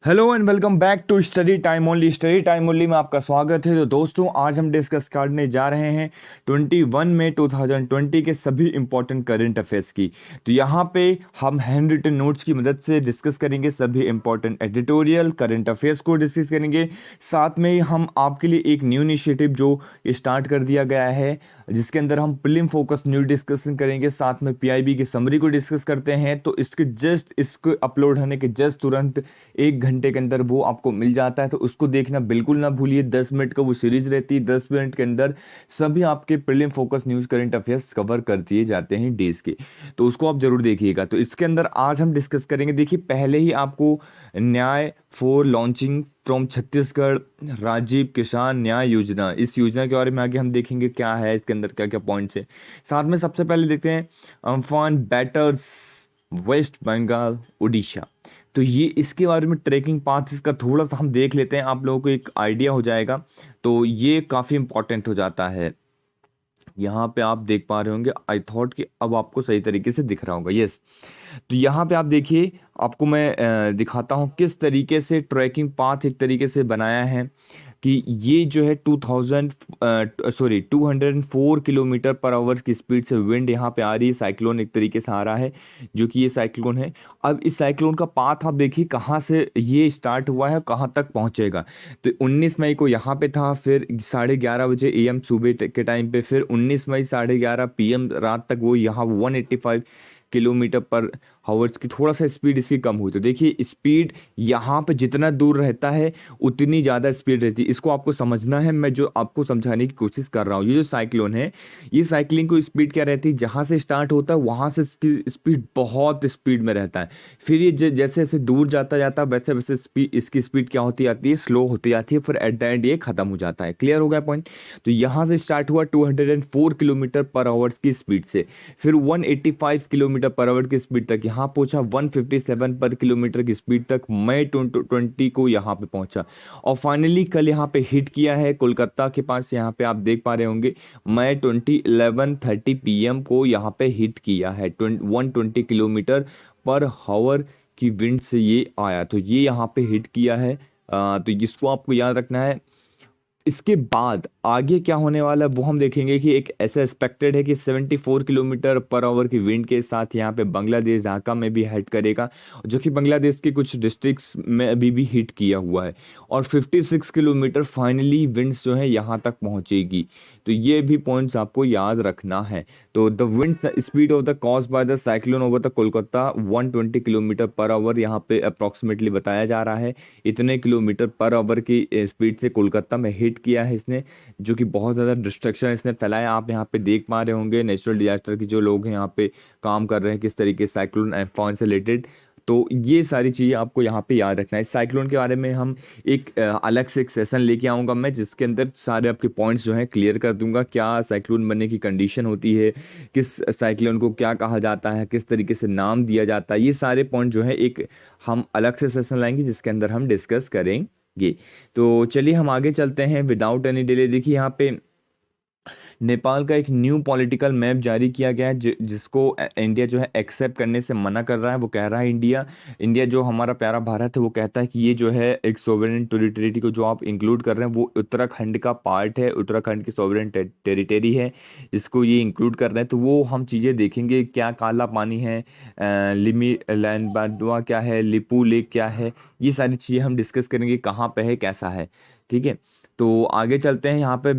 Hello and welcome back to study time only में आपका स्वागत है। तो दोस्तों आज हम डिस्कस करने जा रहे हैं 21 मई 2020 के सभी इंपॉर्टेंट करंट अफेयर्स की। तो यहाँ पे हम हैंड रिटन नोट्स की मदद से डिस्कस करेंगे सभी इंपॉर्टेंट एडिटोरियल करंट अफेयर्स को डिस्कस करेंगे। साथ में हम आपके लिए एक न्यू इनिशिएटिव जो स्टार्ट कर दिया गया है जिसके अंदर हम प्रीलिम फोकस न्यू डिस्कशन करेंगे, साथ में पीआईबी की समरी को डिस्कस करते हैं। तो इसको अपलोड होने के जस्ट तुरंत 1 घंटे के अंदर वो आपको मिल जाता है, तो उसको देखना बिल्कुल ना भूलिए। 10 मिनट का वो सीरीज रहती है, 10 मिनट के अंदर सभी आपके prelim focus news current affairs cover कर दिए जाते हैं डेज के, तो उसको आप जरूर देखिएगा। तो इसके अंदर आज हम डिस्कस करेंगे, देखिए पहले ही आपको Nyay for launching from Chhattisgarh Rajiv Kisan Nyay योजना, इस योजना के बारे में आगे हम देखेंगे क्या है, इसके अंदर क्या क्या पॉइंट्स है। साथ में सबसे पहले देखते हैं Amphan batters West Bengal Orissa. तो ये इसके बारे में ट्रैकिंग पाथ इसका थोड़ा सा हम देख लेते हैं, आप लोगों को एक आइडिया हो जाएगा। तो ये काफ़ी इंपॉर्टेंट हो जाता है। यहाँ पे आप देख पा रहे होंगे, आई थॉट कि अब आपको सही तरीके से दिख रहा होगा। यस, तो यहाँ पे आप देखिए, आपको मैं दिखाता हूँ किस तरीके से ट्रैकिंग पाथ एक तरीके से बनाया है कि ये जो है 204 किलोमीटर पर आवर की स्पीड से विंड यहाँ पे आ रही है। साइक्लोन एक तरीके से आ रहा है, जो कि ये साइक्लोन है। अब इस साइक्लोन का पाथ आप देखिए कहाँ से ये स्टार्ट हुआ है, कहाँ तक पहुँचेगा। तो 19 मई को यहाँ पे था, फिर 11:30 बजे AM सुबह के टाइम पे, फिर 19 मई 11:30 PM रात तक वो यहाँ 185 किलोमीटर पर हावर्स की थोड़ा सा स्पीड इसकी कम हुई। तो देखिए स्पीड यहाँ पे जितना दूर रहता है उतनी ज़्यादा स्पीड रहती है, इसको आपको समझना है। मैं जो आपको समझाने की कोशिश कर रहा हूँ, ये जो साइक्लोन है, ये साइक्लिंग को स्पीड क्या रहती है, जहाँ से स्टार्ट होता है वहाँ से इसकी स्पीड बहुत स्पीड में रहता है। फिर ये जैसे जैसे दूर जाता जाता है वैसे वैसे स्पीड इसकी स्पीड क्या होती जाती है, स्लो होती जाती है, फिर एट द एंड ये खत्म हो जाता है। क्लियर हो गया पॉइंट। तो यहाँ से स्टार्ट हुआ 204 किलोमीटर पर आवर्स की स्पीड से, फिर 185 किलोमीटर पर आवर की स्पीड तक यहाँ पहुंचा, 157 पर किलोमीटर की स्पीड तक मई 2020 को यहाँ पे पहुंचा, और फाइनली कल यहाँ पे हिट किया है कोलकाता के पास। यहाँ पे आप देख पा रहे होंगे मई 11:30 PM को यहाँ पे हिट किया है। 120 किलोमीटर पर हावर की विंड से ये आया, तो ये यहाँ पे हिट किया है। तो इसको आपको याद रखना है। इसके बाद आगे क्या होने वाला है वो हम देखेंगे कि एक ऐसा एक्सपेक्टेड है कि 74 किलोमीटर पर आवर की विंड के साथ यहाँ पे बांग्लादेश ढाका में भी हिट करेगा, जो कि बांग्लादेश के कुछ डिस्ट्रिक्ट्स में अभी भी हिट किया हुआ है, और 56 किलोमीटर फाइनली विंड्स जो है यहाँ तक पहुँचेगी। तो ये भी पॉइंट्स आपको याद रखना है। तो the wind speed of the cause by the cyclone over the Kolkata 120 kilometre per hour यहाँ पे अप्रॉक्सीमेटली बताया जा रहा है। इतने किलोमीटर पर आवर की स्पीड से कोलकाता में हिट किया है इसने, जो कि बहुत ज़्यादा डिस्ट्रक्शन इसने फैलाया। आप यहाँ पे देख पा रहे होंगे नेचुरल डिजास्टर के जो लोग हैं यहाँ पे काम कर रहे हैं, किस तरीके से साइक्लोन एम्फॉन से रिलेटेड। तो ये सारी चीज़ें आपको यहाँ पे याद रखना है। इस साइक्लोन के बारे में हम एक अलग से एक सेशन लेके आऊँगा मैं, जिसके अंदर सारे आपके पॉइंट्स जो हैं क्लियर कर दूंगा। क्या साइक्लोन बनने की कंडीशन होती है, किस साइक्लोन को क्या कहा जाता है, किस तरीके से नाम दिया जाता है, ये सारे पॉइंट जो है एक हम अलग से सेशन लाएंगे जिसके अंदर हम डिस्कस करेंगे। तो चलिए हम आगे चलते हैं विदाउट एनी डिले। देखिए यहाँ पे नेपाल का एक न्यू पॉलिटिकल मैप जारी किया गया है, जिसको इंडिया जो है एक्सेप्ट करने से मना कर रहा है। वो कह रहा है इंडिया जो हमारा प्यारा भारत है, वो कहता है कि ये जो है एक सोवरेन टेरिटरी को जो आप इंक्लूड कर रहे हैं वो उत्तराखंड का पार्ट है, उत्तराखंड की सोवरेन टेरिटरी है, इसको ये इंक्लूड कर रहे हैं। तो वो हम चीज़ें देखेंगे, क्या काला पानी है, लिमी लैंड बादवा क्या है, लिपू लेक क्या है, ये सारी चीज़ें हम डिस्कस करेंगे, कहाँ पे है, कैसा है। ठीक है, तो आगे चलते हैं। यहाँ पे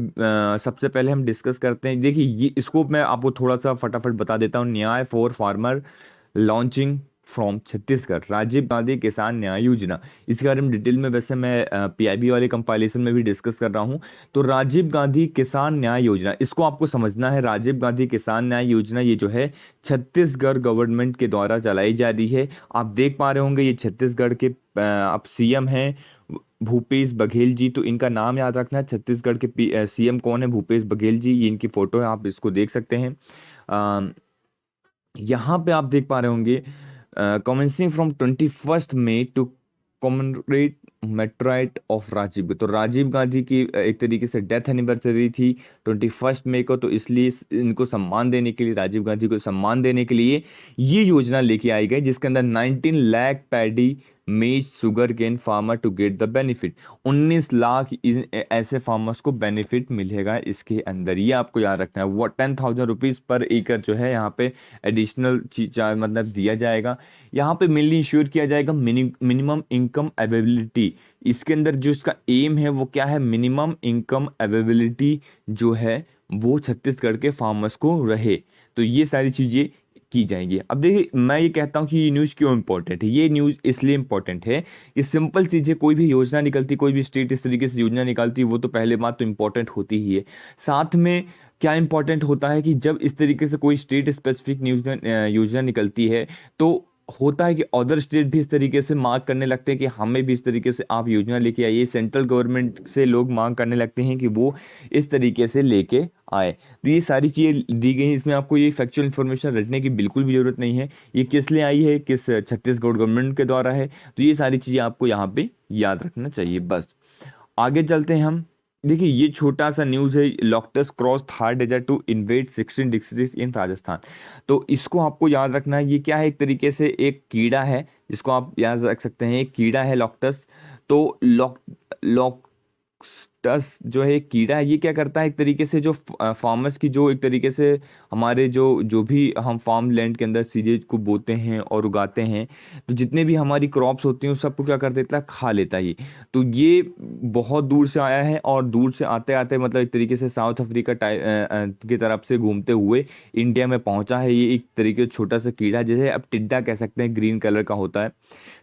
सबसे पहले हम डिस्कस करते हैं, देखिए ये इसको मैं आपको थोड़ा सा फटाफट बता देता हूँ। Nyay for farmer launching from Chhattisgarh Rajiv Gandhi Kisan Nyay योजना, इसके बारे में डिटेल में वैसे मैं पीआईबी वाले कंपाइलेशन में भी डिस्कस कर रहा हूँ। तो राजीव गांधी किसान न्याय योजना, इसको आपको समझना है। राजीव गांधी किसान न्याय योजना ये जो है छत्तीसगढ़ गवर्नमेंट के द्वारा चलाई जा रही है। आप देख पा रहे होंगे ये छत्तीसगढ़ के अब सीएम हैं भूपेश बघेल जी। तो इनका नाम याद रखना है। छत्तीसगढ़ के सीएम कौन है? भूपेश बघेल जी। ये इनकी फोटो है, आप इसको देख सकते हैं। यहाँ पे आप देख पा रहे होंगे कमेंसिंग फ्रॉम 21 मई to commemorate martyrdom of Rajiv. तो राजीव गांधी की एक तरीके से डेथ एनिवर्सरी थी 21 मई को, तो इसलिए इनको सम्मान देने के लिए, राजीव गांधी को सम्मान देने के लिए ये योजना लेके आई गई, जिसके अंदर 19 lakh paddy maize sugar cane farmer to get the benefit. 19 lakh ऐसे फार्मर्स को बेनिफिट मिलेगा इसके अंदर, ये आपको याद रखना है। वो 10,000 रुपीज़ पर एकड़ जो है यहाँ पे एडिशनल चीज मतलब दिया जाएगा। यहाँ पे मेनली इंश्योर किया जाएगा मिनिमम इनकम अवेलेबिलिटी। इसके अंदर जो इसका एम है वो क्या है, मिनिमम इनकम अवेलेबिलिटी जो है वो छत्तीसगढ़ के फार्मर्स को रहे। तो ये सारी चीज़ें की जाएंगी। अब देखिए, मैं ये कहता हूँ कि ये न्यूज़ क्यों इंपॉर्टेंट है। ये न्यूज़ इसलिए इंपॉर्टेंट है कि सिंपल चीज़ है, कोई भी योजना निकलती, कोई भी स्टेट इस तरीके से योजना निकालती है, वो तो पहले बात तो इंपॉर्टेंट होती ही है। साथ में क्या इंपॉर्टेंट होता है कि जब इस तरीके से कोई स्टेट स्पेसिफिक योजना निकलती है तो होता है कि अदर स्टेट भी इस तरीके से मांग करने लगते हैं कि हमें भी इस तरीके से आप योजना लेके आइए। सेंट्रल गवर्नमेंट से लोग मांग करने लगते हैं कि वो इस तरीके से लेके आए। तो ये सारी चीज़ें दी गई हैं, इसमें आपको ये फैक्चुअल इन्फॉर्मेशन रटने की बिल्कुल भी ज़रूरत नहीं है। ये किस लिए आई है, किस छत्तीसगढ़ गवर्नमेंट के द्वारा है, तो ये सारी चीज़ें आपको यहाँ पे याद रखना चाहिए। बस आगे चलते हैं हम। देखिए, ये छोटा सा न्यूज़ है, locusts cross Thar desert to invade 16 district in Rajasthan. तो इसको आपको याद रखना है। ये क्या है, एक तरीके से एक कीड़ा है जिसको आप याद रख सकते हैं, एक कीड़ा है लॉक्टस। तो लॉक्टस जो है एक कीड़ा है, ये क्या करता है, एक तरीके से जो फार्मर्स की जो एक तरीके से हमारे जो जो भी हम फार्म लैंड के अंदर चीज़ें को बोते हैं और उगाते हैं, तो जितने भी हमारी क्रॉप्स होती हैं उस सबको क्या कर देता है, खा लेता है ये। तो ये बहुत दूर से आया है और दूर से आते आते मतलब एक तरीके से साउथ अफ्रीका की तरफ से घूमते हुए इंडिया में पहुंचा है। ये एक तरीके से छोटा सा कीड़ा, जैसे अब टिड्डा कह सकते हैं, ग्रीन कलर का होता है।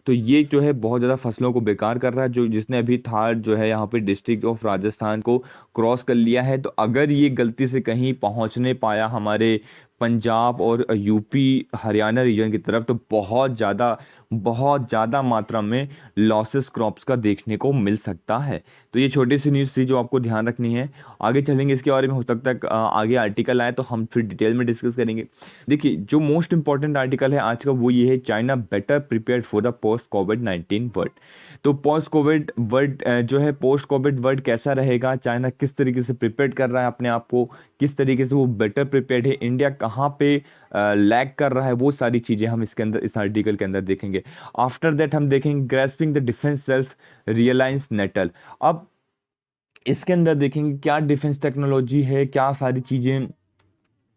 तो ये जो है बहुत ज़्यादा फसलों को बेकार कर रहा है, जो जिसने अभी थार जो है यहाँ पे डिस्ट्रिक्ट ऑफ राजस्थान को क्रॉस कर लिया है। तो अगर ये गलती से कहीं पहुँचने पाया हमारे पंजाब और यूपी हरियाणा रीजन की तरफ, तो बहुत ज़्यादा मात्रा में लॉसेस क्रॉप्स का देखने को मिल सकता है। तो ये छोटी सी न्यूज़ थी जो आपको ध्यान रखनी है। आगे चलेंगे इसके बारे में, हो सकता है आगे आर्टिकल आए तो हम फिर डिटेल में डिस्कस करेंगे। देखिए, जो मोस्ट इंपॉर्टेंट आर्टिकल है आज का वो ये है, China better prepared for the post covid world. तो पोस्ट कोविड वर्ल्ड जो है, पोस्ट कोविड वर्ल्ड कैसा रहेगा, चाइना किस तरीके से प्रिपेयर कर रहा है अपने आप को, किस तरीके से वो बेटर प्रिपेयर्ड है, इंडिया कहाँ पे लैग कर रहा है, वो सारी चीज़ें हम इसके अंदर इस आर्टिकल के अंदर देखेंगे। आफ्टर दैट हम देखेंगे grasping the defence self reliance nettle. अब इसके अंदर देखेंगे क्या डिफेंस टेक्नोलॉजी है, क्या सारी चीज़ें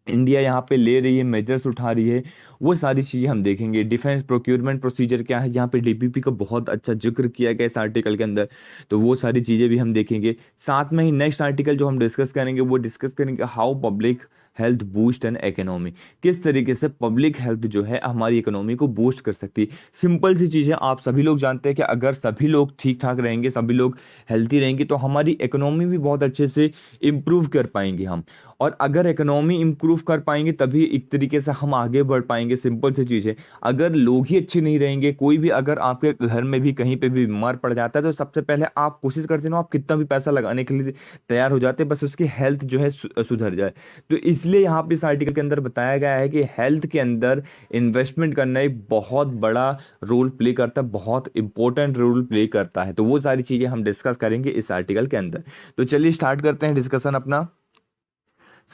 इंडिया यहाँ पे ले रही है, मेजर्स उठा रही है, वो सारी चीज़ें हम देखेंगे। डिफेंस प्रोक्योरमेंट प्रोसीजर क्या है, यहाँ पे डीपीपी का बहुत अच्छा जिक्र किया गया इस आर्टिकल के अंदर, तो वो सारी चीज़ें भी हम देखेंगे। साथ में ही नेक्स्ट आर्टिकल जो हम डिस्कस करेंगे वो डिस्कस करेंगे how public health boost and economy. किस तरीके से पब्लिक हेल्थ जो है हमारी इकोनॉमी को बूस्ट कर सकती है। सिंपल सी चीज़ें, आप सभी लोग जानते हैं कि अगर सभी लोग ठीक ठाक रहेंगे, सभी लोग हेल्थी रहेंगे, तो हमारी इकोनॉमी भी बहुत अच्छे से इम्प्रूव कर पाएंगे हम। और अगर इकोनॉमी इम्प्रूव कर पाएंगे तभी एक तरीके से हम आगे बढ़ पाएंगे। सिंपल सी चीज़ है, अगर लोग ही अच्छे नहीं रहेंगे, कोई भी अगर आपके घर में भी कहीं पे भी बीमार पड़ जाता है, तो सबसे पहले आप कोशिश करते हो, आप कितना भी पैसा लगाने के लिए तैयार हो जाते हैं, बस उसकी हेल्थ जो है सुधर जाए। तो इसलिए यहाँ पे इस आर्टिकल के अंदर बताया गया है कि हेल्थ के अंदर इन्वेस्टमेंट करना एक बहुत बड़ा रोल प्ले करता है, बहुत इंपॉर्टेंट रोल प्ले करता है। तो वो सारी चीज़ें हम डिस्कस करेंगे इस आर्टिकल के अंदर। तो चलिए स्टार्ट करते हैं डिस्कशन अपना।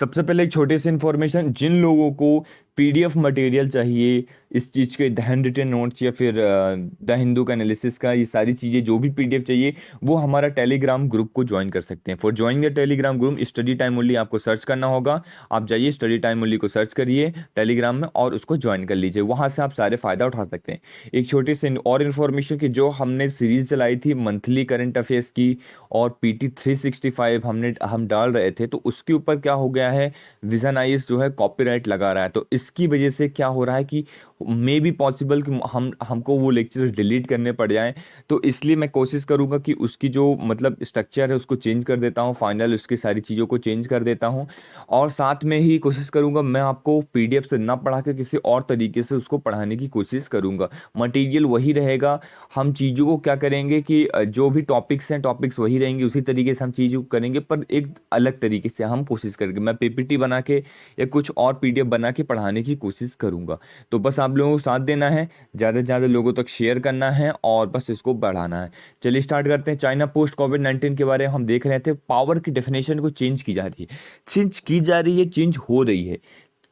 सबसे पहले एक छोटी सी इन्फॉर्मेशन, जिन लोगों को पीडीएफ मटेरियल चाहिए इस चीज़ के, द हैंड रिटन नोट्स या फिर द हिंदू का एनालिसिस का, ये सारी चीज़ें जो भी पीडीएफ चाहिए वो हमारा टेलीग्राम ग्रुप को ज्वाइन कर सकते हैं। For join the Telegram group study time only आपको सर्च करना होगा। आप जाइए स्टडी टाइम ओनली को सर्च करिए टेलीग्राम में और उसको ज्वाइन कर लीजिए, वहाँ से आप सारे फ़ायदा उठा सकते हैं। एक छोटी सी और इन्फॉर्मेशन की, जो हमने सीरीज़ चलाई थी मंथली करंट अफेयर्स की और पीटी 365 हम डाल रहे थे, तो उसके ऊपर क्या हो गया है, विजन आईएएस जो है कॉपीराइट लगा रहा है। तो इसकी वजह से क्या हो रहा है कि मे बी पॉसिबल कि हमको वो लेक्चर डिलीट करने पड़ जाएं। तो इसलिए मैं कोशिश करूंगा कि उसकी जो मतलब स्ट्रक्चर है उसको चेंज कर देता हूं, फाइनल उसकी सारी चीज़ों को चेंज कर देता हूं। और साथ में ही कोशिश करूंगा मैं आपको पीडीएफ से ना पढ़ा के किसी और तरीके से उसको पढ़ाने की कोशिश करूंगा। मटेरियल वही रहेगा, हम चीज़ों को क्या करेंगे कि जो भी टॉपिक्स हैं टॉपिक्स वही रहेंगे, उसी तरीके से हम चीज़ों को करेंगे, पर एक अलग तरीके से हम कोशिश करेंगे। मैं पीपीटी बना के या कुछ और पीडीएफ बना के पढ़ाने की कोशिश करूंगा। तो बस आप लोगों को साथ देना है, ज़्यादा से ज़्यादा लोगों तक शेयर करना है और बस इसको बढ़ाना है। चलिए स्टार्ट करते हैं। चाइना पोस्ट कोविड-19 के बारे में हम देख रहे थे, पावर की डेफिनेशन को चेंज की जा रही है, चेंज की जा रही है, चेंज हो रही है।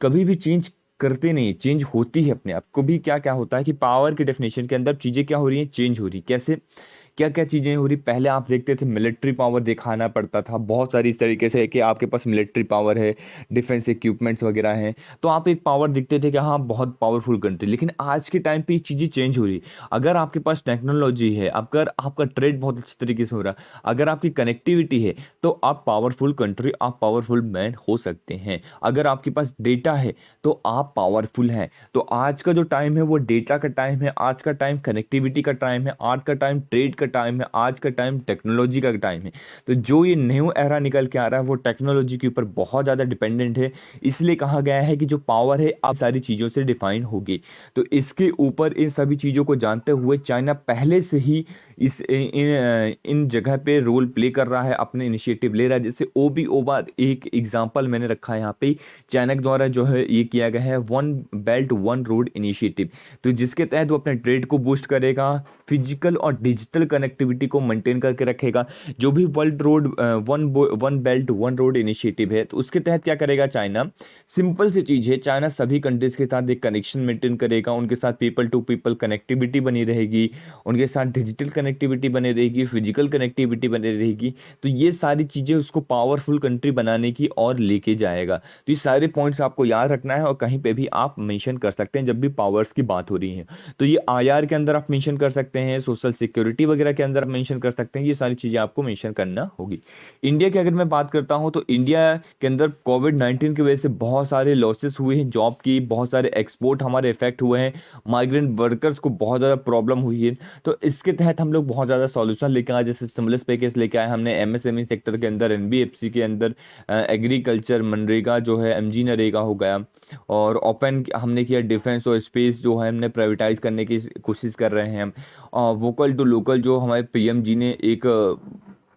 कभी भी चेंज करते नहीं, चेंज होती है अपने आप। को भी क्या क्या होता है कि पावर की डेफिनेशन के अंदर चीज़ें क्या हो रही हैं, चेंज हो रही। कैसे, क्या क्या चीज़ें हो रही, पहले आप देखते थे मिलिट्री पावर दिखाना पड़ता था बहुत सारी इस तरीके से कि आपके पास मिलिट्री पावर है, डिफेंस इक्विपमेंट्स वगैरह हैं, तो आप एक पावर दिखते थे कि हाँ बहुत पावरफुल कंट्री। लेकिन आज के टाइम पे ये चीज़ें चेंज हो रही। अगर आपके पास टेक्नोलॉजी है, अगर आपका ट्रेड बहुत अच्छी तरीके से हो रहा है, अगर आपकी कनेक्टिविटी है, तो आप पावरफुल कंट्री, आप पावरफुल मैन हो सकते हैं। अगर आपके पास डेटा है तो आप पावरफुल हैं। तो आज का जो टाइम है वो डेटा का टाइम है, आज का टाइम कनेक्टिविटी का टाइम है, आज का टाइम ट्रेड का टाइम है, आज का टाइम टेक्नोलॉजी का टाइम है। तो जो ये न्यू एरा निकल के आ रहा है वो टेक्नोलॉजी के ऊपर बहुत ज़्यादा डिपेंडेंट है। इसलिए कहा गया है कि जो पावर है अब सारी चीज़ों से डिफाइन होगी। तो इसके ऊपर इन सभी चीज़ों को जानते हुए चाइना पहले से ही इन जगह पे रोल प्ले कर रहा है, अपने इनिशिएटिव ले रहा है। जैसे OBOBA एक एग्जांपल मैंने रखा है यहाँ पे, चाइना के द्वारा जो है ये किया गया है one belt one road initiative. तो जिसके तहत वो अपने ट्रेड को बूस्ट करेगा, फिजिकल और डिजिटल कनेक्टिविटी को मेंटेन करके रखेगा। जो भी world road one belt one road initiative है, तो उसके तहत क्या करेगा चाइना, सिंपल सी चीज़ है, चाइना सभी कंट्रीज के साथ एक कनेक्शन मेंटेन करेगा, उनके साथ पीपल टू पीपल कनेक्टिविटी बनी रहेगी, उनके साथ डिजिटल कनेक्टिविटी बनी रहेगी, फिजिकल कनेक्टिविटी बनी रहेगी। तो ये सारी चीज़ें उसको पावरफुल कंट्री बनाने की और लेके जाएगा। तो ये सारे पॉइंट्स आपको याद रखना है और कहीं पे भी आप मेंशन कर सकते हैं जब भी पावर्स की बात हो रही है। तो ये IR के अंदर आप मेंशन कर सकते हैं, सोशल सिक्योरिटी वगैरह के अंदर आप मेंशन कर सकते हैं, ये सारी चीज़ें आपको मेंशन करना होगी। इंडिया की अगर मैं बात करता हूँ तो इंडिया के अंदर कोविड-19 की वजह से बहुत सारे लॉसेस हुए हैं जॉब की, बहुत सारे एक्सपोर्ट हमारे इफेक्ट हुए हैं, माइग्रेंट वर्कर्स को बहुत ज़्यादा प्रॉब्लम हुई है। तो इसके तहत हम लोग बहुत ज़्यादा सॉल्यूशन लेके आए, जैसे स्टिमुलस पैकेज लेके आए हमने MSME सेक्टर के अंदर, NBFC के अंदर, एग्रीकल्चर, मनरेगा जो है, MG नरेगा हो गया, और ओपन हमने किया डिफेंस और स्पेस जो है हमने प्राइवेटाइज करने की कोशिश कर रहे हैं हम। वोकल टू लोकल जो हमारे PM जी ने एक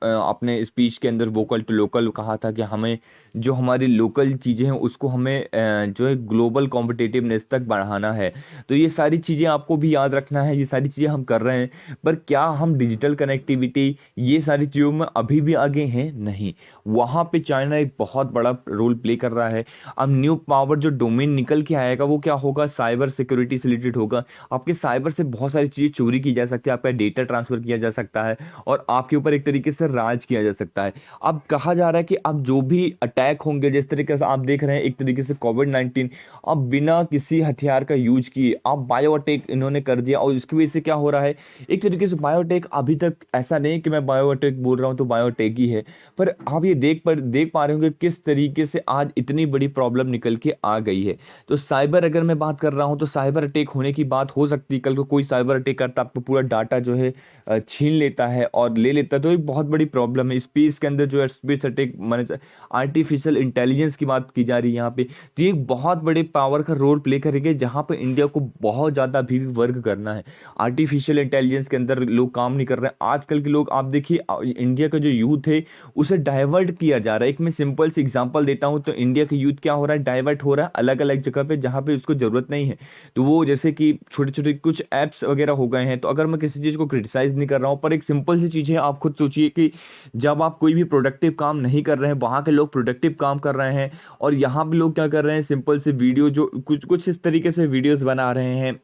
अपने स्पीच के अंदर वोकल टू लोकल कहा था कि हमें जो हमारी लोकल चीज़ें हैं उसको हमें जो है ग्लोबल कॉम्पिटिटिवनेस तक बढ़ाना है। तो ये सारी चीज़ें आपको भी याद रखना है, ये सारी चीज़ें हम कर रहे हैं। पर क्या हम डिजिटल कनेक्टिविटी ये सारी चीज़ों में अभी भी आगे हैं? नहीं। वहाँ पे चाइना एक बहुत बड़ा रोल प्ले कर रहा है। अब न्यू पावर जो डोमेन निकल के आएगा वो क्या होगा, साइबर सिक्योरिटी से रिलेटेड होगा। आपके साइबर से बहुत सारी चीज़ें चोरी की जा सकती है, आपका डेटा ट्रांसफ़र किया जा सकता है और आपके ऊपर एक तरीके से राज किया जा सकता है। अब कहा जा रहा है कि अब जो भी अटैक होंगे, जिस तरीके से आप देख रहे हैं एक तरीके से कोविड-19, अब बिना किसी हथियार का यूज किए अब बायो अटैक इन्होंने कर दिया। और इसकी वजह से क्या हो रहा है, एक तरीके से बायो अटैक, अभी तक ऐसा नहीं कि मैं बायो अटैक बोल रहा हूँ तो बायो अटैक ही है, पर आप ये देख पा रहे होंगे किस तरीके से आज इतनी बड़ी प्रॉब्लम निकल के आ गई है। तो साइबर अगर मैं बात कर रहा हूँ तो साइबर अटैक होने की बात हो सकती है, कल को कोई साइबर अटैक करता आपको पूरा डाटा जो है छीन लेता है और ले लेता है, तो एक बहुत बड़ी प्रॉब्लम है। स्पेस के अंदर जो है स्पेस अटैक माने, आर्टिफिशियल इंटेलिजेंस की बात की जा रही है यहाँ पे, तो ये एक बहुत बड़े पावर का रोल प्ले करेंगे जहाँ पे इंडिया को बहुत ज़्यादा अभी भी वर्क करना है। आर्टिफिशियल इंटेलिजेंस के अंदर लोग काम नहीं कर रहे हैं। आजकल के लोग आप देखिए, इंडिया का जो यूथ है उसे डाइवर्ट किया जा रहा है। एक मैं सिंपल सी एग्जांपल देता हूँ, तो इंडिया का यूथ क्या हो रहा है, डाइवर्ट हो रहा है अलग अलग जगह पे जहाँ पे उसको ज़रूरत नहीं है। तो वो जैसे कि छोटे छोटे कुछ ऐप्स वगैरह हो गए हैं। तो अगर मैं किसी चीज़ को क्रिटिसाइज नहीं कर रहा हूँ, पर एक सिंपल सी चीज़ है, आप खुद सोचिए कि जब आप कोई भी प्रोडक्टिव काम नहीं कर रहे हैं, वहाँ के लोग प्रोडक्टिव काम कर रहे हैं और यहाँ पे लोग क्या कर रहे हैं, सिंपल से वीडियो जो कुछ कुछ इस तरीके से वीडियोस बना रहे हैं।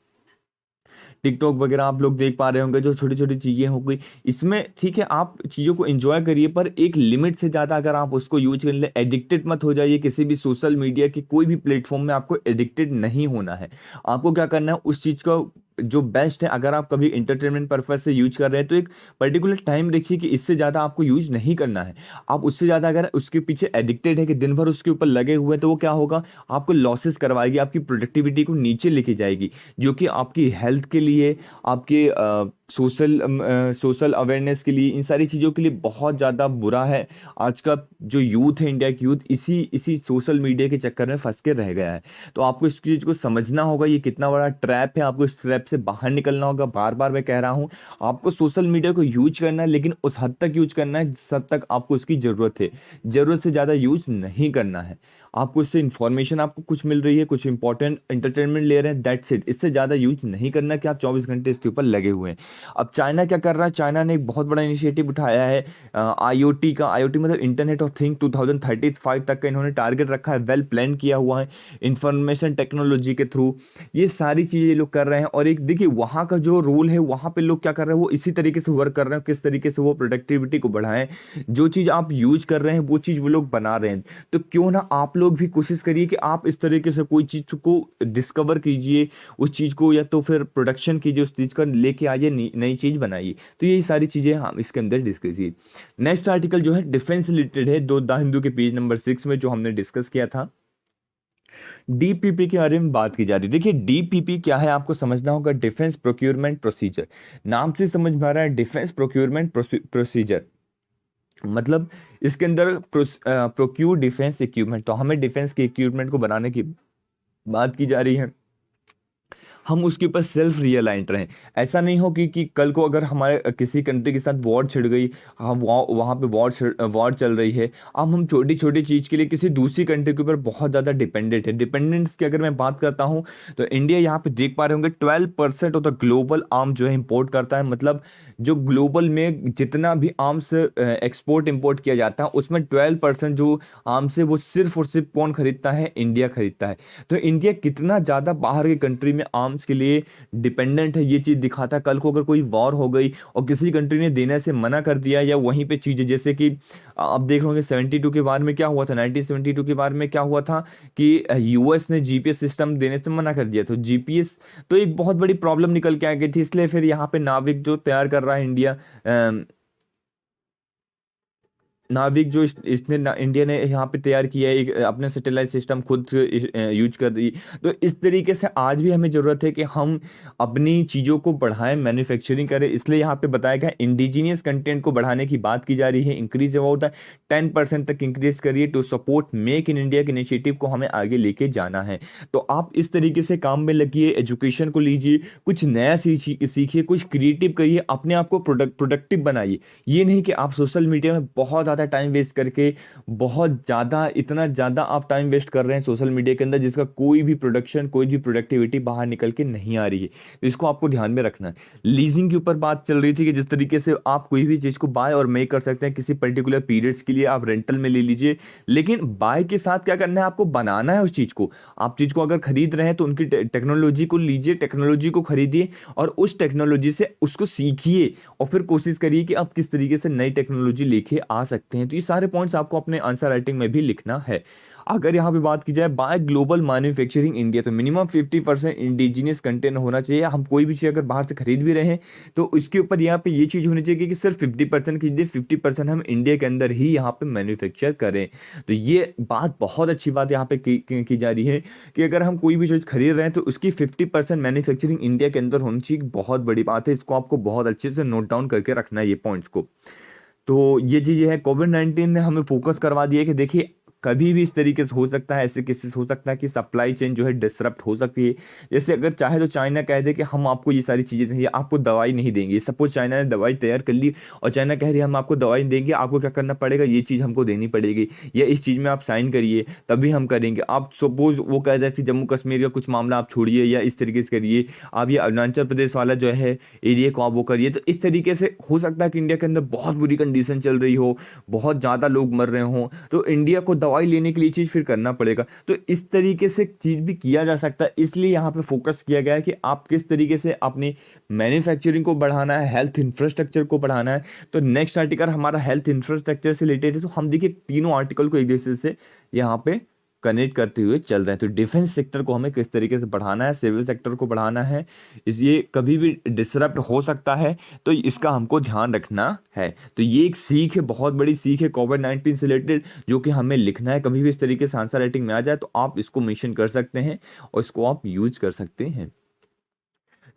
टिकटॉक वगैरह आप लोग देख पा रहे होंगे, जो छोटी छोटी चीज़ें हो गई इसमें, ठीक है आप चीज़ों को एंजॉय करिए, पर एक लिमिट से ज़्यादा अगर आप उसको यूज कर ले, एडिक्टेड मत हो जाइए। किसी भी सोशल मीडिया के कोई भी प्लेटफॉर्म में आपको एडिक्टेड नहीं होना है। आपको क्या करना है, उस चीज़ का जो बेस्ट है, अगर आप कभी इंटरटेनमेंट पर्पज से यूज कर रहे हैं तो एक पर्टिकुलर टाइम रखिए कि इससे ज़्यादा आपको यूज नहीं करना है। आप उससे ज़्यादा अगर उसके पीछे एडिक्टेड है कि दिन भर उसके ऊपर लगे हुए हैं, तो वो क्या होगा, आपको लॉसेस करवाएगी, आपकी प्रोडक्टिविटी को नीचे लेके जाएगी, जो कि आपकी हेल्थ के लिए, आपके सोशल अवेयरनेस के लिए, इन सारी चीज़ों के लिए बहुत ज़्यादा बुरा है। आज का जो यूथ है, इंडिया की यूथ, इसी इसी सोशल मीडिया के चक्कर में फंस के रह गया है। तो आपको इस चीज़ को समझना होगा, ये कितना बड़ा ट्रैप है, आपको इस ट्रैप से बाहर निकलना होगा। बार बार मैं कह रहा हूँ, आपको सोशल मीडिया को यूज करना है, लेकिन उस हद तक यूज करना है जिस हद तक आपको उसकी ज़रूरत है। ज़रूरत से ज़्यादा यूज नहीं करना है। आपको इससे इन्फॉर्मेशन आपको कुछ मिल रही है, कुछ इंपॉर्टेंट एंटरटेनमेंट ले रहे हैं, दैट्स इट। इससे ज़्यादा यूज नहीं करना कि आप 24 घंटे इसके ऊपर लगे हुए हैं। अब चाइना क्या कर रहा है, चाइना ने एक बहुत बड़ा इनिशिएटिव उठाया है आईओटी का। आईओटी मतलब इंटरनेट ऑफ थिंग 2035 तक का इन्होंने टारगेट रखा है, वेल प्लान किया हुआ है इंफॉर्मेशन टेक्नोलॉजी के थ्रू। ये सारी चीज़ें ये लोग कर रहे हैं। और एक देखिए वहाँ का जो रोल है, वहाँ पे लोग क्या कर रहे हैं, वो इसी तरीके से वर्क कर रहे हैं, किस तरीके से वो प्रोडक्टिविटी को बढ़ाएं। जो चीज़ आप यूज कर रहे हैं वो चीज़ वो लोग बना रहे हैं। तो क्यों ना आप लोग भी कोशिश करिए कि आप इस तरीके से कोई चीज़ को डिस्कवर कीजिए, उस चीज़ को या तो फिर प्रोडक्शन कीजिए, उस चीज़ का लेके आइए, नई चीज़ बनाइए। तो यही सारी चीज़ें हम इसके अंदर डिस्कस की। नेक्स्ट आर्टिकल जो है डिफेंस रिलेटेड है, द हिंदू के पेज नंबर 6 में जो हमने डिस्कस किया था, डीपीपी के बारे में बात की जा रही है। देखिए डीपीपी क्या है आपको समझना होगा, डिफेंस प्रोक्योरमेंट प्रोसीजर। नाम से समझ में आ रहा है डिफेंस प्रोक्योरमेंट प्रोसीजर, मतलब इसके अंदर प्रोक्यूर डिफेंस इक्विपमेंट। तो हमें डिफेंस के इक्विपमेंट को बनाने की बात की जा रही है, हम उसके ऊपर सेल्फ रियलाइंट रहें। ऐसा नहीं हो कि कल को अगर हमारे किसी कंट्री के साथ वॉर छिड़ गई, हम वहाँ पे वॉर चल रही है, अब हम छोटी छोटी चीज़ के लिए किसी दूसरी कंट्री के ऊपर बहुत ज़्यादा डिपेंडेंट है। डिपेंडेंस की अगर मैं बात करता हूँ तो इंडिया यहाँ पे देख पा रहे होंगे 12% ऑफ द ग्लोबल आर्म जो है इंपोर्ट करता है। मतलब जो ग्लोबल में जितना भी आर्म्स एक्सपोर्ट इंपोर्ट किया जाता है उसमें 12% जो आर्म्स है वो सिर्फ और सिर्फ कौन खरीदता है, इंडिया खरीदता है। तो इंडिया कितना ज़्यादा बाहर की कंट्री में आर्म्स के लिए डिपेंडेंट है, ये चीज़ दिखाता है। कल को अगर कोई वॉर हो गई और किसी कंट्री ने देने से मना कर दिया, या वहीं पे चीज़ें जैसे कि आप देख लोगे 72 के बारे में क्या हुआ था, 1972 के बारे में क्या हुआ था कि यूएस ने जीपीएस सिस्टम देने से मना कर दिया। तो जीपीएस तो एक बहुत बड़ी प्रॉब्लम निकल के आ गई थी। इसलिए फिर यहाँ पे नाविक जो तैयार कर रहा है इंडिया, नाविक जो इसने इंडिया ने यहाँ पे तैयार किया है, एक अपने सैटेलाइट सिस्टम खुद यूज कर रही। तो इस तरीके से आज भी हमें ज़रूरत है कि हम अपनी चीज़ों को बढ़ाएं, मैन्युफैक्चरिंग करें। इसलिए यहाँ पे बताया गया इंडिजीनियस कंटेंट को बढ़ाने की बात की जा रही है। इंक्रीज अबाउट 10% तक इंक्रीज करिए to support make in India के इनिशिएटिव को हमें आगे लेके जाना है। तो आप इस तरीके से काम में लगिए, एजुकेशन को लीजिए, कुछ नया सीखिए, कुछ क्रिएटिव करिए, अपने आप को प्रोडक्टिव बनाइए। ये नहीं कि आप सोशल मीडिया में बहुत ज़्यादा टाइम वेस्ट करके, बहुत ज़्यादा इतना ज़्यादा आप टाइम वेस्ट कर रहे हैं सोशल मीडिया के अंदर, जिसका कोई भी प्रोडक्शन, कोई भी प्रोडक्टिविटी बाहर निकल के नहीं आ रही है। तो इसको आपको ध्यान में रखना है। लीजिंग के ऊपर बात चल रही थी कि जिस तरीके से आप कोई भी चीज़ को बाय और मेक कर सकते हैं, किसी पर्टिकुलर पीरियड्स के लिए आप रेंटल में ले लीजिए। लेकिन बाय के साथ क्या करना है, आपको बनाना है उस चीज़ को। आप चीज़ को अगर खरीद रहे हैं तो उनकी टेक्नोलॉजी को लीजिए, टेक्नोलॉजी को खरीदिए और उस टेक्नोलॉजी से उसको सीखिए और फिर कोशिश करिए कि आप किस तरीके से नई टेक्नोलॉजी लेके आ सकते हैं। तो ये सारे पॉइंट्स आपको अपने आंसर राइटिंग में भी लिखना है। अगर यहाँ पे बात की जाए बाय ग्लोबल मैन्युफैक्चरिंग इंडिया, तो मिनिमम 50% इंडिजिनियस कंटेंट होना चाहिए। हम कोई भी चीज़ अगर बाहर से खरीद भी रहे हैं तो इसके ऊपर यहाँ पे ये चीज़ होनी चाहिए कि सिर्फ 50% कीजिए, 50% हम इंडिया के अंदर ही यहाँ पे मैन्युफैक्चर करें। तो ये बात बहुत अच्छी बात यहाँ पे की जा रही है कि अगर हम कोई भी चीज़ खरीद रहे हैं तो उसकी 50% मैन्युफैक्चरिंग इंडिया के अंदर होनी चाहिए। बहुत बड़ी बात है, इसको आपको बहुत अच्छे से नोट डाउन करके रखना है ये पॉइंट्स को। तो ये चीज़ें है, कोविड-19 ने हमें फोकस करवा दिया कि देखिए कभी भी इस तरीके से हो सकता है, ऐसे केसेस हो सकता है कि सप्लाई चेन जो है डिसरप्ट हो सकती है। जैसे अगर चाहे तो चाइना कह दे कि हम आपको ये सारी चीज़ें चाहिए, आपको दवाई नहीं देंगे। सपोज चाइना ने दवाई तैयार कर ली और चाइना कह रही है हम आपको दवाई देंगे, आपको क्या करना पड़ेगा, ये चीज़ हमको देनी पड़ेगी, या इस चीज़ में आप साइन करिए तभी हम करेंगे। आप सपोज वो कह दे कि जम्मू कश्मीर का कुछ मामला आप छोड़िए या इस तरीके से करिए, आप ये अरुणाचल प्रदेश वाला जो है एरिया को आप वो करिए। तो इस तरीके से हो सकता है कि इंडिया के अंदर बहुत बुरी कंडीशन चल रही हो, बहुत ज़्यादा लोग मर रहे हों, तो इंडिया को दवाई लेने के लिए चीज़ फिर करना पड़ेगा। तो इस तरीके से चीज़ भी किया जा सकता है। इसलिए यहाँ पे फोकस किया गया है कि आप किस तरीके से अपनी मैन्युफैक्चरिंग को बढ़ाना है, हेल्थ इंफ्रास्ट्रक्चर को बढ़ाना है। तो नेक्स्ट आर्टिकल हमारा हेल्थ इंफ्रास्ट्रक्चर से रिलेटेड है। तो हम देखिए तीनों आर्टिकल को एक दूसरे से यहाँ पे कनेक्ट करते हुए चल रहे हैं। तो डिफेंस सेक्टर को हमें किस तरीके से बढ़ाना है, सिविल सेक्टर को बढ़ाना है, इस ये कभी भी डिसरप्ट हो सकता है, तो इसका हमको ध्यान रखना है। तो ये एक सीख है, बहुत बड़ी सीख है कोविड-19 से रिलेटेड, जो कि हमें लिखना है। कभी भी इस तरीके से आंसर राइटिंग में आ जाए तो आप इसको मेंशन कर सकते हैं और इसको आप यूज कर सकते हैं।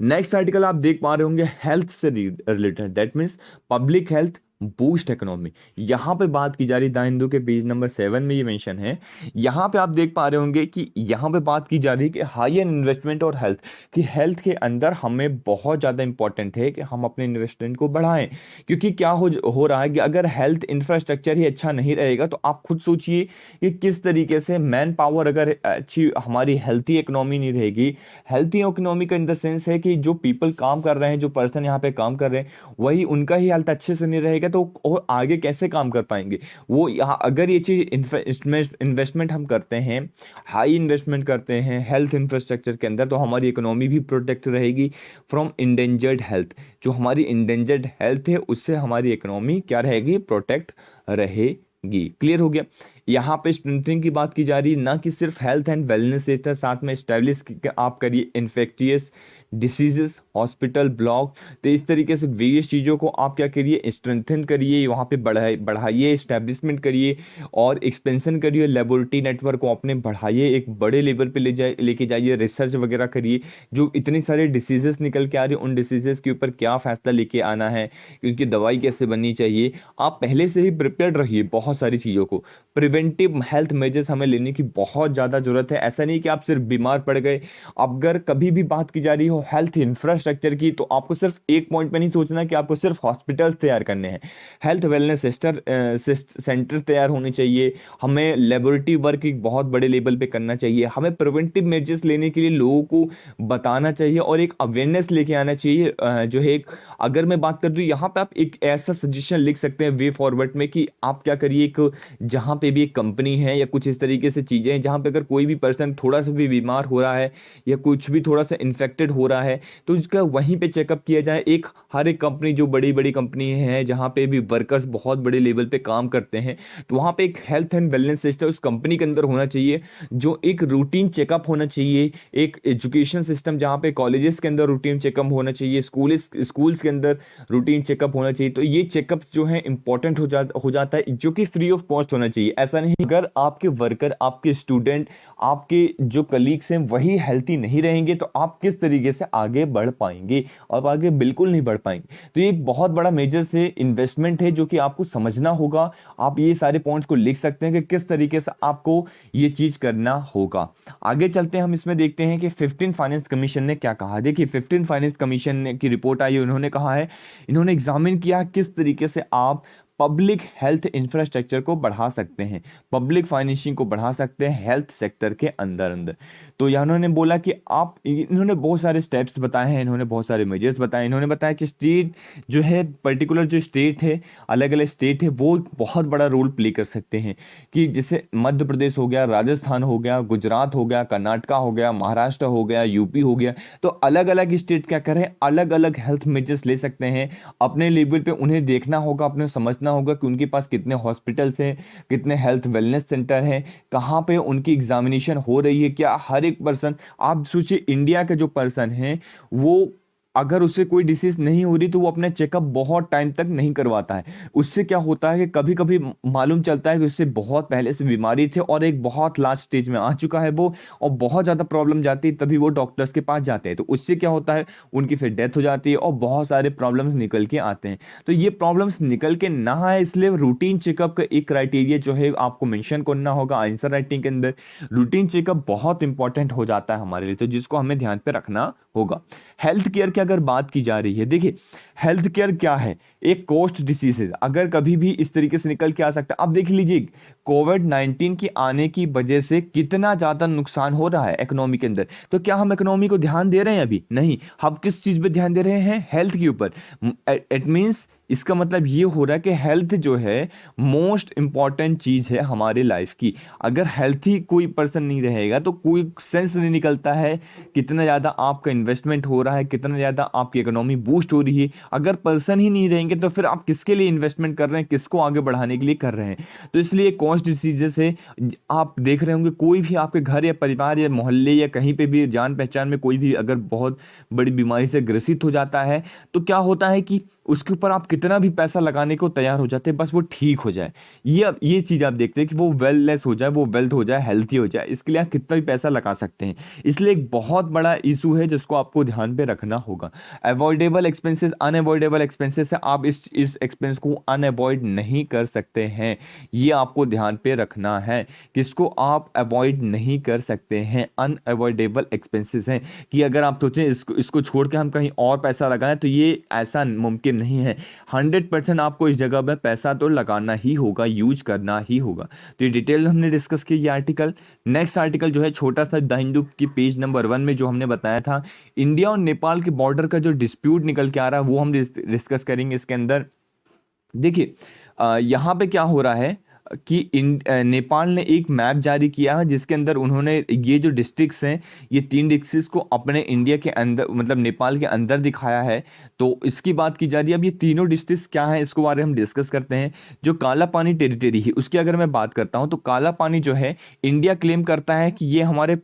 नेक्स्ट आर्टिकल आप देख पा रहे होंगे हेल्थ से related, that means public health, boost economy, यहाँ पे बात की जा रही, द हिंदू के पेज नंबर 7 में ये मेंशन है। यहाँ पे आप देख पा रहे होंगे कि यहाँ पे बात की जा रही है कि हाई एंड इन्वेस्टमेंट और हेल्थ, कि हेल्थ के अंदर हमें बहुत ज़्यादा इंपॉर्टेंट है कि हम अपने इन्वेस्टमेंट को बढ़ाएं। क्योंकि क्या हो रहा है कि अगर हेल्थ इंफ्रास्ट्रक्चर ही अच्छा नहीं रहेगा तो आप खुद सोचिए कि किस तरीके से मैन पावर, अगर अच्छी हमारी हेल्थी इकोनॉमी नहीं रहेगी। हेल्थी इकोनॉमी का इन द सेंस है कि जो पीपल काम कर रहे हैं, जो पर्सन यहाँ पे काम कर रहे हैं, वही उनका ही हेल्थ अच्छे से नहीं रहेगा तो और आगे कैसे काम कर पाएंगे वो। यहाँ अगर ये चीज इन्वेस्टमेंट हम करते हैं, हाई इन्वेस्टमेंट करते हैं हेल्थ इंफ्रास्ट्रक्चर के अंदर, तो हमारी इकोनॉमी भी प्रोटेक्ट रहेगी फ्रॉम इंडेंजर्ड हेल्थ। जो हमारी इंडेंजर्ड हेल्थ है उससे हमारी इकोनॉमी क्या रहेगी, प्रोटेक्ट रहेगी। क्लियर हो गया। यहाँ पे स्ट्रेंथनिंग की बात की जा रही है, ना कि सिर्फ हेल्थ एंड वेलनेस सेक्टर, साथ में स्टैब्लिश आप करिए इन्फेक्टियस डिसीजेस हॉस्पिटल ब्लॉक। तो इस तरीके से वेरियस चीज़ों को आप क्या करिए, स्ट्रेंथन करिए, वहाँ पे बढ़ाइए, इस्टेब्लिशमेंट करिए और एक्सपेंशन करिए, लेबोरेटरी नेटवर्क को अपने बढ़ाइए, एक बड़े लेवल पे लेके जाइए, रिसर्च वगैरह करिए। जो इतने सारे डिसीजेस निकल के आ रहे हैं उन डिसीजेस के ऊपर क्या फैसला लेके आना है, उनकी दवाई कैसे बननी चाहिए, आप पहले से ही प्रिपेयर्ड रहिए। बहुत सारी चीज़ों को प्रिवेंटिव हेल्थ मेजर्स हमें लेने की बहुत ज़्यादा ज़रूरत है। ऐसा नहीं कि आप सिर्फ बीमार पड़ गए। अगर कभी भी बात की जा रही हो हेल्थ इंफ्रास्ट्रक्चर की, तो आपको सिर्फ एक पॉइंट पे नहीं सोचना कि आपको सिर्फ हॉस्पिटल्स तैयार करने हैं। हेल्थ वेलनेस सेंटर तैयार होने चाहिए। हमें लेबोरेटरी वर्क एक बहुत बड़े लेवल पे करना चाहिए। हमें प्रिवेंटिव मेजर्स लेने के लिए लोगों को बताना चाहिए और एक अवेयरनेस लेके आना चाहिए। जो है एक, अगर मैं बात कर दूं यहाँ पे, आप एक ऐसा सजेशन लिख सकते हैं वे फॉरवर्ड में कि आप क्या करिए, एक जहाँ पे भी एक कंपनी है या कुछ इस तरीके से चीज़ें हैं जहाँ पे अगर कोई भी पर्सन थोड़ा सा भी बीमार हो रहा है या कुछ भी थोड़ा सा इन्फेक्टेड हो रहा है तो उसका वहीं पे चेकअप किया जाए। एक हर एक कंपनी, जो बड़ी बड़ी कंपनी है जहाँ पे भी वर्कर्स बहुत बड़े लेवल पे काम करते हैं, तो वहाँ पे एक हेल्थ एंड वेलनेस सिस्टम उस कंपनी के अंदर होना चाहिए, जो एक रूटीन चेकअप होना चाहिए। एक एजुकेशन सिस्टम जहाँ पे कॉलेजेस के अंदर रूटीन चेकअप होना चाहिए, स्कूल्स के अंदर रूटीन चेकअप होना चाहिए। तो ये चेकअप जो है इंपॉर्टेंट हो जाता है, जो कि फ्री ऑफ कॉस्ट होना चाहिए। ऐसा नहीं अगर आपके वर्कर, आपके स्टूडेंट, आपके जो कलीग्स हैं वही हेल्थी नहीं रहेंगे तो आप किस तरीके से आगे बढ़ पाएंगे, आप आगे बिल्कुल नहीं बढ़ पाएंगे। तो ये एक बहुत बड़ा मेजर से इन्वेस्टमेंट है जो कि आपको समझना होगा। आप ये सारे पॉइंट्स को लिख सकते हैं कि किस तरीके से आपको ये चीज करना होगा। आगे चलते हैं, हम इसमें देखते हैं कि 15 फाइनेंस कमीशन ने क्या कहा। देखिए 15 फाइनेंस कमीशन ने की रिपोर्ट आई, उन्होंने कहा है, इन्होंने एग्जामिन किया किस तरीके से आप पब्लिक हेल्थ इंफ्रास्ट्रक्चर को बढ़ा सकते हैं, पब्लिक फाइनेंसिंग को बढ़ा सकते हैं हेल्थ सेक्टर के अंदर अंदर। तो यहाँ उन्होंने बोला कि आप, इन्होंने बहुत सारे स्टेप्स बताए हैं, इन्होंने बहुत सारे मेजर्स बताए। इन्होंने बताया कि स्टेट जो है, पर्टिकुलर जो स्टेट है, अलग अलग स्टेट है, वो बहुत बड़ा रोल प्ले कर सकते हैं। कि जैसे मध्य प्रदेश हो गया, राजस्थान हो गया, गुजरात हो गया, कर्नाटक हो गया, महाराष्ट्र हो गया, यूपी हो गया। तो अलग अलग स्टेट क्या करें, अलग अलग हेल्थ मेजर्स ले सकते हैं अपने लेवल पे। उन्हें देखना होगा, अपने समझना होगा कि उनके पास कितने हॉस्पिटल्स हैं, कितने हेल्थ वेलनेस सेंटर हैं, कहाँ पे उनकी एग्जामिनेशन हो रही है। क्या हर एक पर्सन, आप सोचिए इंडिया के जो पर्सन हैं वो, अगर उससे कोई डिसीज नहीं हो रही तो वो अपना चेकअप बहुत टाइम तक नहीं करवाता है। उससे क्या होता है कि कभी कभी मालूम चलता है कि उससे बहुत पहले से बीमारी थी और एक बहुत लास्ट स्टेज में आ चुका है वो, और बहुत ज़्यादा प्रॉब्लम जाती है, तभी वो डॉक्टर्स के पास जाते हैं। तो उससे क्या होता है, उनकी फिर डेथ हो जाती है और बहुत सारे प्रॉब्लम्स निकल के आते हैं। तो ये प्रॉब्लम्स निकल के ना आए, इसलिए रूटीन चेकअप का एक क्राइटेरिया जो है आपको मेंशन करना होगा आंसर राइटिंग के अंदर। रूटीन चेकअप बहुत इंपॉर्टेंट हो जाता है हमारे लिए, तो जिसको हमें ध्यान पे रखना होगा। हेल्थ केयर की अगर बात की जा रही है, देखिए हेल्थ केयर क्या है, एक कॉस्ट डिसीज है, अगर कभी भी इस तरीके से निकल के आ सकता है। अब देख लीजिए कोविड-19 की आने की वजह से कितना ज्यादा नुकसान हो रहा है इकोनॉमी के अंदर। तो क्या हम इकोनॉमी को ध्यान दे रहे हैं? अभी नहीं। हम किस चीज पे ध्यान दे रहे हैं? हेल्थ के ऊपर। इट मींस, इसका मतलब ये हो रहा है कि हेल्थ जो है मोस्ट इंपॉर्टेंट चीज है हमारे लाइफ की। अगर हेल्थी कोई पर्सन नहीं रहेगा तो कोई सेंस नहीं निकलता है कितना ज्यादा आपका इन्वेस्टमेंट हो रहा है, कितना ज्यादा आपकी इकोनॉमी बूस्ट हो रही है। अगर पर्सन ही नहीं रहेंगे तो फिर आप किसके लिए इन्वेस्टमेंट कर रहे हैं, किसको आगे बढ़ाने के लिए कर रहे हैं? तो इसलिए कॉस्ट डिसीजेस है। आप देख रहे होंगे कोई भी आपके घर या परिवार या मोहल्ले या कहीं पे भी जान पहचान में कोई भी अगर बहुत बड़ी बीमारी से ग्रसित हो जाता है तो क्या होता है कि उसके ऊपर आप कितना भी पैसा लगाने को तैयार हो जाते हैं, बस वो ठीक हो जाए। ये चीज़ आप देखते हैं कि वो वेलनेस हो जाए, वो वेल्थ हो जाए, हेल्थी हो जाए, इसके लिए आप कितना भी पैसा लगा सकते हैं। इसलिए एक बहुत बड़ा इशू है जिसको आपको ध्यान पे रखना होगा। अवॉइडेबल एक्सपेंसेस, अनअवॉइडेबल एक्सपेंसेस है, आप इस एक्सपेंस को अनअवॉइड नहीं कर सकते हैं। ये आपको ध्यान पे रखना है, किसको आप अवॉइड नहीं कर सकते हैं। अनअवॉइडेबल एक्सपेंसेस हैं कि अगर आप सोचें इसको छोड़ के हम कहीं और पैसा लगाएं, तो ये ऐसा मुमकिन नहीं है। 100% आपको इस जगह पर पैसा तो लगाना ही होगा, यूज करना ही होगा। तो ये डिटेल हमने डिस्कस किया ये आर्टिकल। नेक्स्ट आर्टिकल जो है छोटा सा द हिंदू की पेज नंबर 1 में जो हमने बताया था, इंडिया और नेपाल के बॉर्डर का जो डिस्प्यूट निकल के आ रहा है वो हम डिस्कस करेंगे इसके अंदर। देखिए यहाँ पे क्या हो रहा है कि नेपाल ने एक मैप जारी किया है जिसके अंदर उन्होंने ये जो डिस्ट्रिक्ट्स हैं, ये 3 डिस्ट्रिक्ट्स को अपने इंडिया के अंदर, मतलब नेपाल के अंदर दिखाया है। तो इसकी बात की जा रही है। अब ये तीनों डिस्ट्रिक्ट्स क्या हैं इसको बारे में हम डिस्कस करते हैं। जो काला पानी टेरिटरी है उसकी अगर मैं बात करता हूँ, तो काला पानी जो है इंडिया क्लेम करता है कि ये हमारे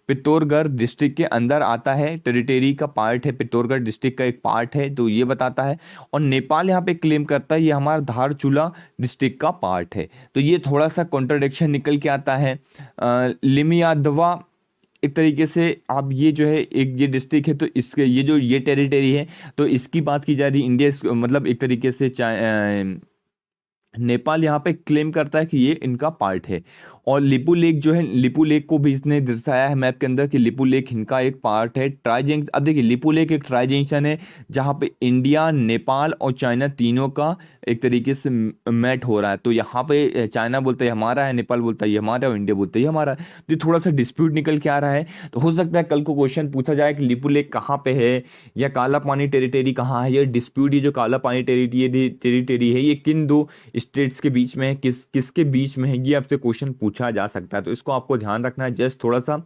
पित्तौरगढ़ डिस्ट्रिक्ट के अंदर आता है, टेरिटरी का पार्ट है, पित्तौरगढ़ डिस्ट्रिक्ट का एक पार्ट है, तो ये बताता है। और नेपाल यहाँ पे क्लेम करता है ये हमारा धारचूला डिस्ट्रिक्ट का पार्ट है। तो ये थोड़ा सा कॉन्ट्रडिक्शन निकल के आता है। लिमियादवा एक तरीके से, आप ये जो है एक ये डिस्ट्रिक्ट है, तो इसके ये टेरिटरी है, तो इसकी बात की जा रही है। इंडिया मतलब एक तरीके से नेपाल यहाँ पे क्लेम करता है कि ये इनका पार्ट है। और लिपू लेक जो है, लिपू लेक को भी इसने दर्शाया है मैप के अंदर कि लिपू लेक इनका एक पार्ट है। ट्राई जंक्शन, अब देखिए लिपू लेक एक ट्राई जंक्शन है जहाँ पे इंडिया, नेपाल और चाइना तीनों का एक तरीके से मैट हो रहा है। तो यहाँ पे चाइना बोलता है हमारा है, नेपाल बोलता है ये हमारा है, और इंडिया बोलता है ये हमारा है। तो ये थोड़ा सा डिस्प्यूट निकल के आ रहा है। तो हो सकता है कल को क्वेश्चन पूछा जाए कि लिपू लेक कहाँ पे है या काला पानी टेरिटरी कहाँ है। ये डिस्प्यूट, ये जो काला पानी टेरिटरी है ये किन 2 स्टेट्स के बीच में है, किसके बीच में है, ये आपसे क्वेश्चन पूछा जा सकता है। तो इसको आपको ध्यान रखना है जस्ट थोड़ा सा।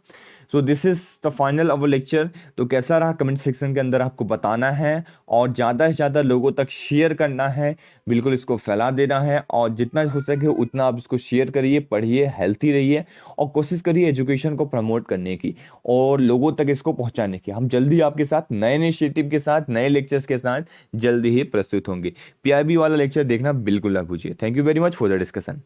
So this is the final of lecture. तो कैसा रहा कमेंट सेक्शन के अंदर आपको बताना है, और ज़्यादा से ज़्यादा लोगों तक शेयर करना है, बिल्कुल इसको फैला देना है, और जितना हो सके उतना आप इसको शेयर करिए, पढ़िए, हेल्थी रहिए, और कोशिश करिए एजुकेशन को प्रमोट करने की और लोगों तक इसको पहुंचाने की। हम जल्दी आपके साथ नए इनिशिएटिव के साथ, नए लेक्चर्स के साथ जल्दी ही प्रस्तुत होंगे। पीआईबी वाला लेक्चर देखना बिल्कुल ना भूलिए। Thank you very much for the discussion.